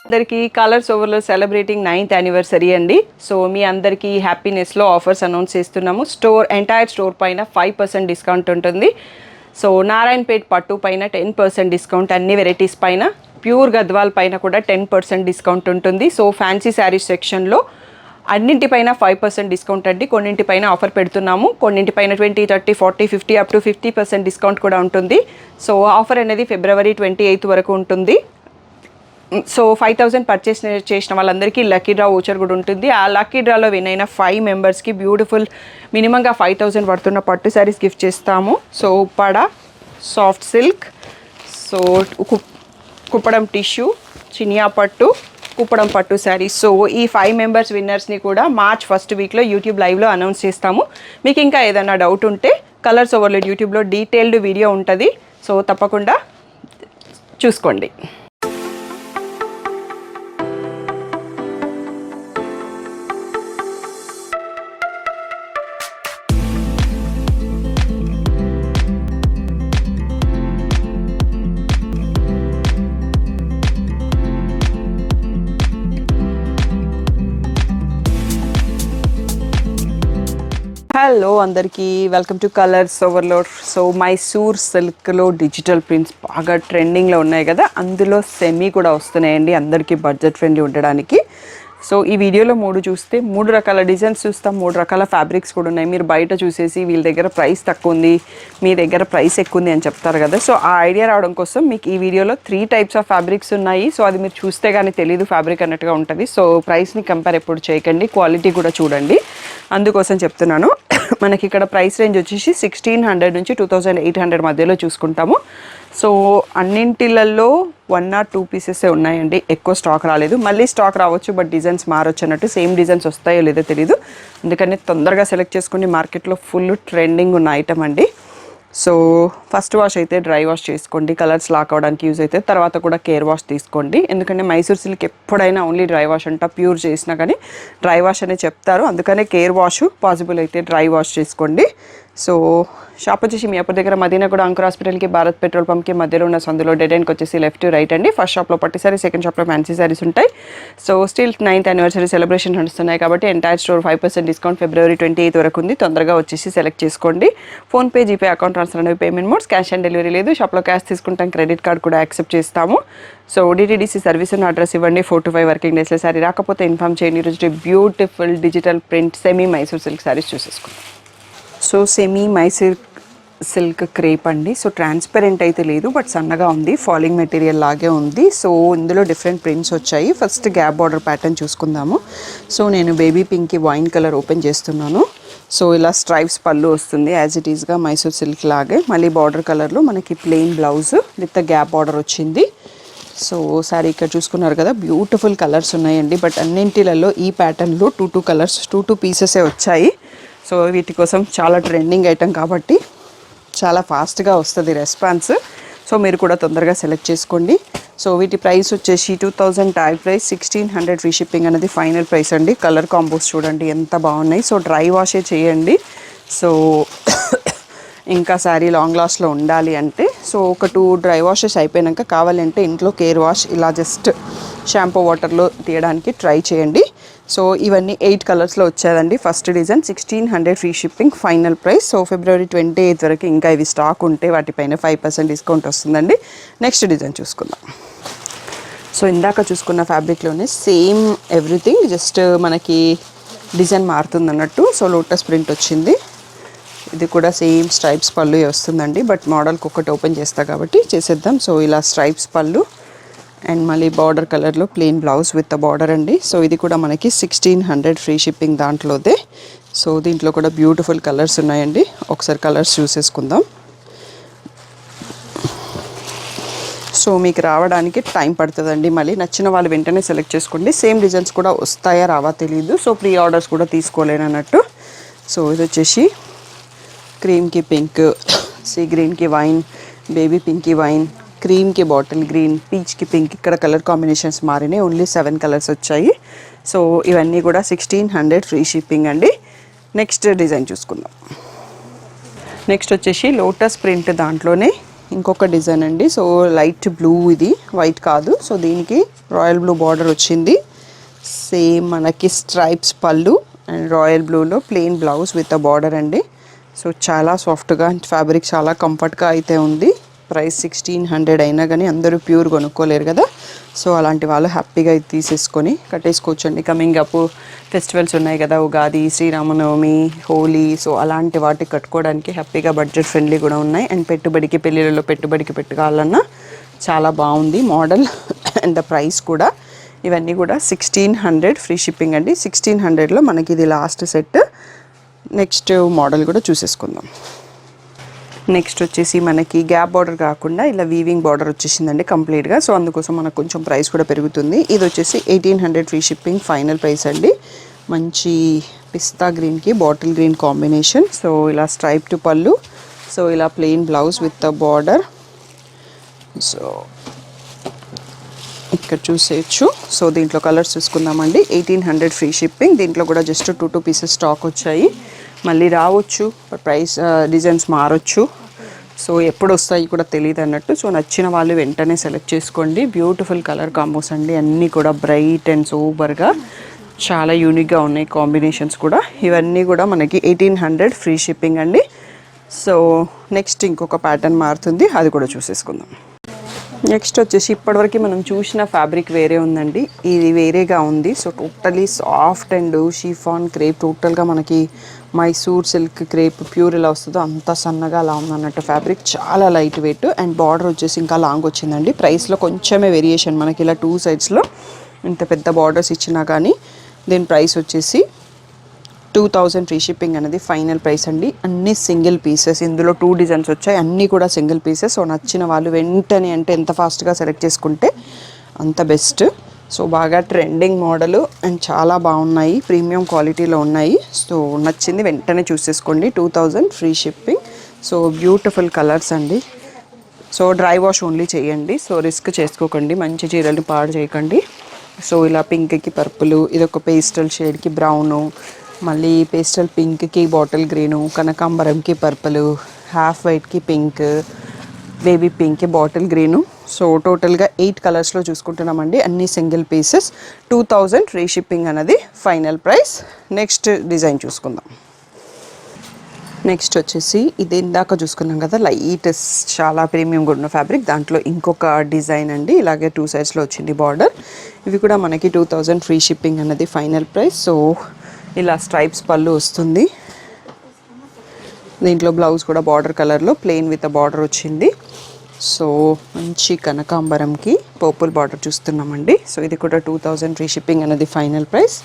అందరికీ కలర్స్ ఓవర్లో celebrating 9th anniversary అండి. సో మీ అందరికీ హ్యాపీనెస్లో ఆఫర్స్ అనౌన్స్ చేస్తున్నాము. ఎంటైర్ స్టోర్ పైన 5% డిస్కౌంట్ ఉంటుంది. సో నారాయణపేట్ పట్టు పైన 10% డిస్కౌంట్, అన్ని వెరైటీస్ పైన, ప్యూర్ గద్వాల్ పైన కూడా 10% డిస్కౌంట్ ఉంటుంది. సో ఫ్యాన్సీ శారీస్ సెక్షన్లో అన్నింటిపైన 5% డిస్కౌంట్ అండి. కొన్నింటిపైన ఆఫర్ పెడుతున్నాము, కొన్నింటిపైన 20, 30, 40, 50 అప్ టు 50% డిస్కౌంట్ కూడా ఉంటుంది. సో ఆఫర్ అనేది February 28 వరకు ఉంటుంది. సో 5,000 పర్చేస్ చేసిన వాళ్ళందరికీ లక్కీ డ్రా ఓచర్ కూడా ఉంటుంది. ఆ లక్కీ డ్రాలో విన్ అయిన 5 మెంబర్స్కి బ్యూటిఫుల్ మినిమంగా 5,000 పడుతున్న పట్టు శారీస్ గిఫ్ట్ చేస్తాము. So Uppada, soft silk, so Kuppadam tissue, Chiniya పట్టు, కుప్పడం పట్టు శారీస్. సో ఈ 5 మెంబర్స్ విన్నర్స్ని కూడా మార్చ్ 1st వీక్లో యూట్యూబ్ లైవ్లో అనౌన్స్ చేస్తాము. మీకు ఇంకా ఏదైనా డౌట్ ఉంటే కలర్స్ ఓవర్లోడ్ యూట్యూబ్లో డీటెయిల్డ్ వీడియో ఉంటుంది. సో తప్పకుండా చూసుకోండి. హలో అందరికీ, welcome to Colours Overload. So Mysore సిల్క్లో డిజిటల్ ప్రింట్స్ బాగా ట్రెండింగ్లో ఉన్నాయి కదా, అందులో సెమీ కూడా వస్తున్నాయండి అందరికీ బడ్జెట్ ఫ్రెండ్లీ ఉండడానికి. సో ఈ వీడియోలో 3 చూస్తే 3 రకాల డిజైన్స్ చూస్తాం, 3 రకాల ఫ్యాబ్రిక్స్ కూడా ఉన్నాయి. మీరు బయట చూసేసి వీళ్ళ దగ్గర ప్రైస్ తక్కువ ఉంది, మీ దగ్గర ప్రైస్ ఎక్కువ ఉంది అని చెప్తారు కదా. సో ఆ ఐడియా రావడం కోసం మీకు ఈ వీడియోలో 3 టైప్స్ ఆఫ్ ఫ్యాబ్రిక్స్ ఉన్నాయి. సో అది మీరు చూస్తే కానీ తెలియదు ఫ్యాబ్రిక్ అన్నట్టుగా ఉంటుంది. సో ప్రైస్ని కంపేర్ ఎప్పుడు చేయకండి, క్వాలిటీ కూడా చూడండి, అందుకోసం చెప్తున్నాను. మనకి ఇక్కడ ప్రైస్ రేంజ్ వచ్చేసి 1,600 నుంచి 2,800 మధ్యలో చూసుకుంటాము. సో అన్నింటిలలో 1 or 2 పీసెసే ఉన్నాయండి, ఎక్కువ స్టాక్ రాలేదు. మళ్ళీ స్టాక్ రావచ్చు, బట్ డిజైన్స్ మారొచ్చు అన్నట్టు. సేమ్ డిజైన్స్ వస్తాయో లేదో తెలీదు, అందుకని తొందరగా సెలెక్ట్ చేసుకుని మార్కెట్లో ఫుల్ ట్రెండింగ్ ఉన్న ఐటమ్ అండి. సో ఫస్ట్ వాష్ అయితే డ్రై వాష్ చేసుకోండి, కలర్స్ లాక్ అవ్వడానికి యూజ్ అవుతుంది. తర్వాత కూడా కేర్ వాష్ తీసుకోండి, ఎందుకంటే మైసూర్ సిల్క్ ఎప్పుడైనా ఓన్లీ డ్రై వాష్ అంట, ప్యూర్ చేసినా కానీ డ్రై వాష్ అనే చెప్తారు, అందుకనే కేర్ వాష్, పాసిబుల్ అయితే డ్రై వాష్ చేసుకోండి. సో షాప్ వచ్చేసి మీ అప్పటి దగ్గర మదీనా కూడా అంకుర్ హాస్పిటల్కి, భారత్ పెట్రోల్ పంప్కి మధ్యలో ఉన్న సందులో డెడ్ ఎండ్కి వచ్చేసి లెఫ్ట్ రైట్ అండి. ఫస్ట్ షాప్లో పట్టు సారీ, సెకండ్ షాప్లో ఫ్యాన్సీ సారీస్ ఉంటాయి. So still 9th anniversary celebration నడుస్తున్నాయి కాబట్టి ఎంటైర్ స్టోర్ 5% డిస్కౌంట్ February 28 వరకు ఉంది. తొందరగా వచ్చేసి సెలెక్ట్ చేసుకోండి. ఫోన్పే, జీపే, అకౌంట్ ట్రాన్స్ఫర్ అనేవి payment modes. Cash on delivery లేదు, షాప్లో క్యాష్ తీసుకుంటాం, క్రెడిట్ కార్డ్ కూడా యాక్సెప్ట్ చేస్తాము. సో డిటీడీసీ సర్వీస్ ఉన్న అడ్రస్ ఇవ్వండి. 4 to 5 వర్కింగ్ డేస్లో సారీ రాకపోతే ఇన్ఫామ్ చేయండి. ఈరోజు beautiful digital print semi Mysore silk saris చూసేసుకుంటాం. So semi Mysore silk crepe అండి. సో ట్రాన్స్పరెంట్ అయితే లేదు, బట్ సన్నగా ఉంది, ఫాలింగ్ మెటీరియల్ లాగే ఉంది. సో ఇందులో డిఫరెంట్ ప్రింట్స్ వచ్చాయి. ఫస్ట్ గ్యాప్ బార్డర్ ప్యాటర్న్ చూసుకుందాము. సో నేను బేబీ పింక్కి వైన్ కలర్ ఓపెన్ చేస్తున్నాను. సో ఇలా స్ట్రైప్స్ పళ్ళు వస్తుంది, యాజ్ ఇట్ ఈస్గా మైసూర్ సిల్క్ లాగే. మళ్ళీ బార్డర్ కలర్లో మనకి plain blouse with gap border వచ్చింది. సో సారీ ఇక్కడ చూసుకున్నారు కదా, బ్యూటిఫుల్ కలర్స్ ఉన్నాయండి. బట్ అన్నింటిలలో ఈ ప్యాటర్న్లో 2 కలర్స్, 2 పీసెసే వచ్చాయి. సో వీటి కోసం చాలా ట్రెండింగ్ ఐటమ్ కాబట్టి చాలా ఫాస్ట్గా వస్తుంది రెస్పాన్స్. సో మీరు కూడా తొందరగా సెలెక్ట్ చేసుకోండి. సో వీటి ప్రైస్ వచ్చేసి 2,000 ట్యాగ్ ప్రైస్, 1,600 ఫ్రీ షిప్పింగ్ అనేది ఫైనల్ ప్రైస్ అండి. కలర్ కాంబోస్ చూడండి ఎంత బాగున్నాయి. సో డ్రై వాషే చేయండి. సో ఇంకా శారీ లాంగ్ లాస్ట్లో ఉండాలి అంటే సో ఒక 2 డ్రై వాషెస్ అయిపోయాక కావాలంటే ఇంట్లో కేర్ వాష్ ఇలా జస్ట్ షాంపూ వాటర్లో తీయడానికి ట్రై చేయండి. సో ఇవన్నీ 8 కలర్స్లో వచ్చేదండి. First design 1,600 free shipping final price. So February 28 వరకు ఇంకా ఇవి స్టాక్ ఉంటే వాటిపైన 5% డిస్కౌంట్ వస్తుందండి. నెక్స్ట్ డిజైన్ చూసుకుందాం. సో ఇందాక చూసుకున్న ఫ్యాబ్రిక్లోనే సేమ్ ఎవ్రీథింగ్, జస్ట్ మనకి డిజైన్ మారుతుంది అన్నట్టు. సో లోటస్ ప్రింట్ వచ్చింది, ఇది కూడా సేమ్ స్ట్రైప్స్ పళ్ళు వస్తుందండి. బట్ మోడల్కి ఒకటి ఓపెన్ చేస్తా కాబట్టి చేసేద్దాం. సో ఇలా స్ట్రైప్స్ పళ్ళు అండ్ మళ్ళీ బార్డర్ కలర్లో ప్లెయిన్ బ్లౌజ్ విత్ బార్డర్ అండి. సో ఇది కూడా మనకి 1,600 ఫ్రీ షిప్పింగ్ దాంట్లోదే. సో దీంట్లో కూడా బ్యూటిఫుల్ కలర్స్ ఉన్నాయండి, ఒకసారి కలర్స్ చూసేసుకుందాం. సో మీకు రావడానికి టైం పడుతుందండి, మళ్ళీ నచ్చిన వాళ్ళు వెంటనే సెలెక్ట్ చేసుకోండి. సేమ్ డిజైన్స్ కూడా వస్తాయా రావా తెలియదు, సో ప్రీ ఆర్డర్స్ కూడా తీసుకోలేను అన్నట్టు. సో ఇది వచ్చేసి క్రీమ్కి పింక్, సీ గ్రీన్కి వైన్, బేబీ పింక్కి వైన్, క్రీమ్కి బాటిల్ గ్రీన్, పీచ్కి పింక్, ఇక్కడ కలర్ కాంబినేషన్స్ మారినాయి. ఓన్లీ 7 కలర్స్ వచ్చాయి. సో ఇవన్నీ కూడా 1,600 ఫ్రీ షిప్పింగ్ అండి. నెక్స్ట్ డిజైన్ చూసుకుందాం. నెక్స్ట్ వచ్చేసి లోటస్ ప్రింట్ దాంట్లోనే ఇంకొక డిజైన్ అండి. సో లైట్ బ్లూ, ఇది వైట్ కాదు. సో దీనికి రాయల్ బ్లూ బార్డర్ వచ్చింది. సేమ్ మనకి స్ట్రైప్స్ పళ్ళు అండ్ రాయల్ బ్లూలో plain blouse with a border అండి. సో చాలా సాఫ్ట్గా ఫ్యాబ్రిక్ చాలా కంఫర్ట్గా అయితే ఉంది. ప్రైస్ 1600 అయినా కానీ అందరూ ప్యూర్ కొనుక్కోలేరు కదా. సో అలాంటి వాళ్ళు హ్యాపీగా ఇది తీసేసుకొని కట్టేసుకోవచ్చండి. కమింగ్ అప్ ఫెస్టివల్స్ ఉన్నాయి కదా, ఉగాది, శ్రీరామనవమి, హోలీ. సో అలాంటి వాటికి కట్టుకోవడానికి హ్యాపీగా బడ్జెట్ ఫ్రెండ్లీ కూడా ఉన్నాయి. అండ్ పెట్టుబడికి, పెళ్ళిళ్ళలో పెట్టుబడికి పెట్టుకోవాలన్నా చాలా బాగుంది మోడల్. అండ్ ద ప్రైస్ కూడా, ఇవన్నీ కూడా 1600 ఫ్రీ షిప్పింగ్ అండి. 1600లో మనకి ఇది లాస్ట్ సెట్. నెక్స్ట్ మోడల్ కూడా చూసేసుకుందాం. నెక్స్ట్ వచ్చేసి మనకి గ్యాప్ బార్డర్ కాకుండా ఇలా వీవింగ్ బార్డర్ వచ్చేసిందండి కంప్లీట్గా. సో అందుకోసం మనకు కొంచెం ప్రైస్ కూడా పెరుగుతుంది. ఇది వచ్చేసి 1800 ఫ్రీ షిప్పింగ్ ఫైనల్ ప్రైస్ అండి. మంచి పిస్తా గ్రీన్కి బాటిల్ గ్రీన్ కాంబినేషన్. సో ఇలా స్ట్రైప్ టు పళ్ళు, సో ఇలా plain blouse with the border. So ఇక్కడ చూసేయచ్చు. సో దీంట్లో కలర్స్ చూసుకుందామండి. 1800 free shipping. దీంట్లో కూడా జస్ట్ 2 పీసెస్ స్టాక్ వచ్చాయి. మళ్ళీ రావచ్చు, ప్రైస్ డిజైన్స్ మారచ్చు. సో ఎప్పుడు వస్తాయి కూడా తెలియదు అన్నట్టు. సో నచ్చిన వాళ్ళు వెంటనే సెలెక్ట్ చేసుకోండి. బ్యూటిఫుల్ కలర్ కాంబోస్ అండి. అన్నీ కూడా బ్రైట్ అండ్ సూపర్గా చాలా యూనిక్గా ఉన్నాయి కాంబినేషన్స్ కూడా. ఇవన్నీ కూడా మనకి 1800 ఫ్రీ షిప్పింగ్ అండి. సో నెక్స్ట్ ఇంకొక ప్యాటర్న్ మారుతుంది, అది కూడా చూసేసుకుందాం. నెక్స్ట్ వచ్చేసి ఇప్పటివరకు మనం చూసిన ఫ్యాబ్రిక్ వేరే ఉందండి, ఇది వేరేగా ఉంది. So totally soft and chiffon crepe, టోటల్గా మనకి మైసూర్ సిల్క్ క్రేప్ ప్యూర్ ఎలా వస్తుందో అంత సన్నగా అలా ఉందన్నట్టు. ఫ్యాబ్రిక్ చాలా లైట్ వెయిట్ అండ్ బార్డర్ వచ్చేసి ఇంకా లాంగ్ వచ్చిందండి. ప్రైస్లో కొంచెమే వేరియేషన్, మనకి ఇలా 2 సైడ్స్లో ఇంత పెద్ద బార్డర్స్ ఇచ్చినా కానీ దీని ప్రైస్ వచ్చేసి 2000 ఫ్రీ షిప్పింగ్ అనేది ఫైనల్ ప్రైస్ అండి. అన్ని సింగిల్ పీసెస్, ఇందులో 2 డిజైన్స్ వచ్చాయి, అన్నీ కూడా సింగిల్ పీసెస్. సో నచ్చిన వాళ్ళు వెంటనే, అంటే ఎంత ఫాస్ట్గా సెలెక్ట్ చేసుకుంటే అంత బెస్ట్. సో బాగా ట్రెండింగ్ మోడలు అండ్ చాలా బాగున్నాయి, ప్రీమియం క్వాలిటీలో ఉన్నాయి. సో నచ్చింది వెంటనే చూసేసుకోండి. 2000 free shipping. So beautiful colours అండి. సో డ్రై వాష్ ఓన్లీ చేయండి. సో రిస్క్ చేసుకోకండి, మంచి చీరలు పాడు చేయకండి. సో ఇలా పింక్కి పర్పుల్, ఇదొక పేస్టల్ షేడ్కి బ్రౌను, మళ్ళీ పేస్టల్ పింక్కి బాటిల్ గ్రీను, కనకాంబరంకి పర్పుల్, హాఫ్ వైట్కి పింక్, బేబీ పింక్కి బాటిల్ గ్రీను. సో టోటల్గా 8 కలర్స్లో చూసుకుంటున్నామండి. అన్ని సింగిల్ పీసెస్. 2000 ఫ్రీ షిప్పింగ్ అనేది ఫైనల్ ప్రైస్. నెక్స్ట్ డిజైన్ చూసుకుందాం. నెక్స్ట్ వచ్చేసి ఇది ఇందాక చూసుకున్నాం కదా, లైట్ చాలా ప్రీమియంగా ఉన్న ఫ్యాబ్రిక్, దాంట్లో ఇంకొక డిజైన్ అండి. ఇలాగే 2 సైడ్స్లో వచ్చింది బార్డర్. ఇవి కూడా మనకి 2000 ఫ్రీ షిప్పింగ్ అనేది ఫైనల్ ప్రైస్. సో ఇలా స్ట్రైప్స్ పళ్ళు వస్తుంది. దీంట్లో బ్లౌజ్ కూడా బార్డర్ కలర్లో ప్లెయిన్ విత్ బార్డర్ వచ్చింది. సో మంచి కనకాంబరంకి పర్పుల్ బార్డర్ చూస్తున్నామండి. సో ఇది కూడా 2000 ఫ్రీ షిప్పింగ్ అనేది ఫైనల్ ప్రైస్.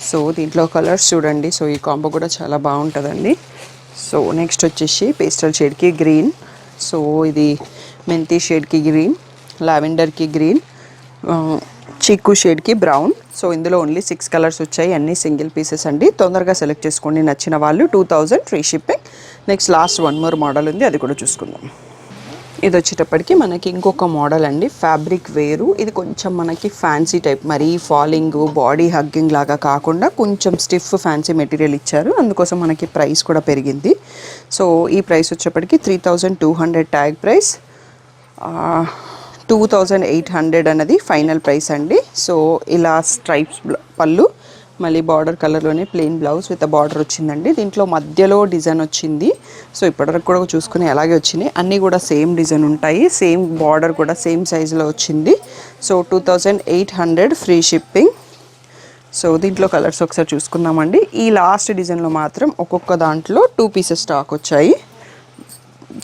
సో దీంట్లో కలర్స్ చూడండి. సో ఈ కాంబో కూడా చాలా బాగుంటుందండి. సో నెక్స్ట్ వచ్చేసి పేస్టల్ షేడ్కి గ్రీన్, సో ఇది మెంతి షేడ్కి గ్రీన్, లావెండర్కి గ్రీన్, చీకు షేడ్కి బ్రౌన్. సో ఇందులో ఓన్లీ 6 కలర్స్ వచ్చాయి, అన్నీ సింగిల్ పీసెస్ అండి. తొందరగా సెలెక్ట్ చేసుకోండి నచ్చిన వాళ్ళు. 2000 free shipping. Next last 1 more model ఉంది, అది కూడా చూసుకుందాం. ఇది వచ్చేటప్పటికి మనకి ఇంకొక మోడల్ అండి, ఫ్యాబ్రిక్ వేరు. ఇది కొంచెం మనకి ఫ్యాన్సీ టైప్, మరీ ఫాలింగ్ బాడీ హగ్గింగ్ లాగా కాకుండా కొంచెం స్టిఫ్ ఫ్యాన్సీ మెటీరియల్ ఇచ్చారు, అందుకోసం మనకి ప్రైస్ కూడా పెరిగింది. సో ఈ ప్రైస్ వచ్చేటప్పటికి 3200 ట్యాగ్ ప్రైస్, 2800 అనేది ఫైనల్ ప్రైస్ అండి. సో ఇలా స్ట్రైప్స్ పళ్ళు, మళ్ళీ బార్డర్ కలర్లోనే ప్లెయిన్ బ్లౌజ్ విత్ బార్డర్ వచ్చిందండి. దీంట్లో మధ్యలో డిజైన్ వచ్చింది. సో ఇప్పటివరకు కూడా చూసుకుని అలాగే వచ్చినాయి, అన్నీ కూడా సేమ్ డిజైన్ ఉంటాయి, సేమ్ బార్డర్ కూడా సేమ్ సైజులో వచ్చింది. So 2800 free shipping. సో దీంట్లో కలర్స్ ఒకసారి చూసుకుందామండి. ఈ లాస్ట్ డిజైన్లో మాత్రం ఒక్కొక్క దాంట్లో 2 పీసెస్ స్టాక్ వచ్చాయి.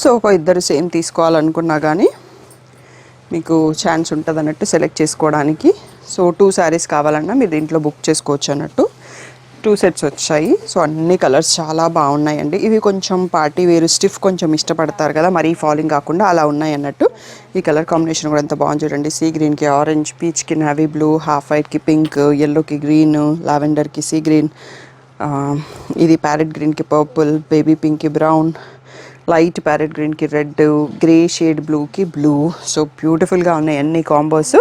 సో ఒక ఇద్దరు సేమ్ తీసుకోవాలనుకున్నా కానీ మీకు ఛాన్స్ ఉంటుంది అన్నట్టు సెలెక్ట్ చేసుకోవడానికి. సో 2 శారీస్ కావాలన్నా మీరు దీంట్లో బుక్ చేసుకోవచ్చు అన్నట్టు. 2 సెట్స్ వచ్చాయి. సో అన్ని కలర్స్ చాలా బాగున్నాయండి. ఇవి కొంచెం పార్టీ వేరు, స్టిఫ్ కొంచెం ఇష్టపడతారు కదా, మరీ ఫాలింగ్ కాకుండా అలా ఉన్నాయి అన్నట్టు. ఈ కలర్ కాంబినేషన్ కూడా ఎంత బాగుంది చూడండి. సీ గ్రీన్కి ఆరెంజ్, పీచ్కి నావీ బ్లూ, హాఫ్ వైట్కి పింక్, ఎల్లోకి గ్రీన్, లావెండర్కి సీ గ్రీన్, ఇది ప్యారెట్ గ్రీన్కి పర్పుల్, బేబీ పింక్కి బ్రౌన్, లైట్ ప్యారెట్ గ్రీన్కి రెడ్, గ్రే షేడ్ బ్లూకి బ్లూ. సో బ్యూటిఫుల్గా ఉన్నాయి అన్ని కాంబోస్.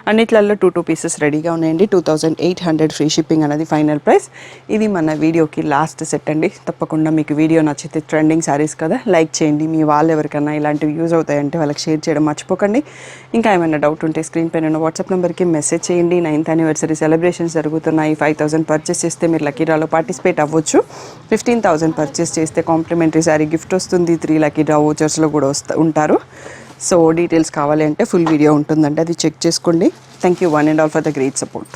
అన్నిట్లలో 2 పీసెస్ రెడీగా ఉన్నాయండి. 2800 ఫ్రీ షిప్పింగ్ అనేది ఫైనల్ ప్రైస్. ఇది మన వీడియోకి లాస్ట్ సెట్ అండి. తప్పకుండా మీకు వీడియో నచ్చితే, ట్రెండింగ్ శారీస్ కదా, లైక్ చేయండి. మీ వాళ్ళు ఎవరికైనా ఇలాంటివి యూజ్ అవుతాయంటే వాళ్ళకి షేర్ చేయడం మర్చిపోకండి. ఇంకా ఏమైనా డౌట్ ఉంటే స్క్రీన్ పైన ఉన్న వాట్సాప్ నెంబర్కి మెసేజ్ చేయండి. 9th యానివర్సరీ సెలబ్రేషన్స్ జరుగుతున్నాయి. 5000 పర్చేస్ చేస్తే మీరు లక్కీ డ్రాలో పార్టిసిపేట్ అవ్వచ్చు. 15,000 పర్చేస్ చేస్తే కాంప్లిమెంటరీ శారీ గిఫ్ట్ వస్తుంది. 3 లక్కీ డ్రా వోచర్స్లో కూడా ఉంటారు. సో డీటెయిల్స్ కావాలి అంటే ఫుల్ వీడియో ఉంటుందండి, అది చెక్ చేసుకోండి. Thank you one and all for the great support.